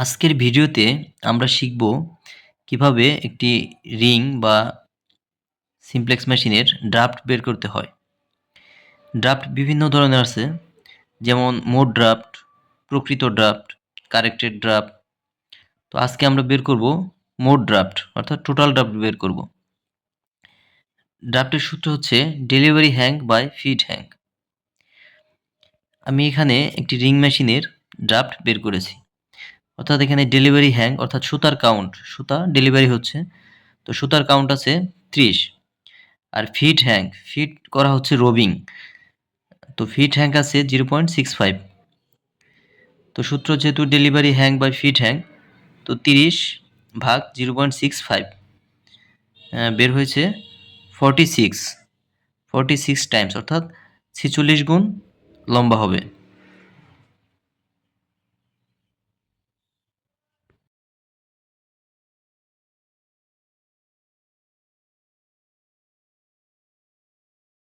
আজকের ভিডিওতে আমরা শিখব কিভাবে একটি রিং বা সিমপ্লেক্স মেশিনের ড্রাফট বের করতে হয়। ড্রাফট বিভিন্ন ধরনের আছে, যেমন মোড ড্রাফট, প্রকৃত ড্রাফট, কারেক্টেড ড্রাফট। তো আজকে আমরা বের করব মোড ড্রাফট, অর্থাৎ টোটাল ড্রাফট বের করব। ড্রাফটের সূত্র হচ্ছে delivery hang by feed hang. আমি এখানে একটি রিং মেশিনের ড্রাফট বের করেছি, অর্থাৎ এখানে ডেলিভারি হ্যাং অর্থাৎ সুতার কাউন্ট, সুতা ডেলিভারি হচ্ছে, তো সুতার কাউন্ট আছে 30। আর ফিট হ্যাং, ফিট করা হচ্ছে রোবিং, তো ফিট হ্যাং আছে 0.65। তো সূত্র যেহেতু delivery hang by fit hang, তো 30 ভাগ 0.65 বের হয়েছে 46 টাইমস, অর্থাৎ 46 গুণ লম্বা হবে।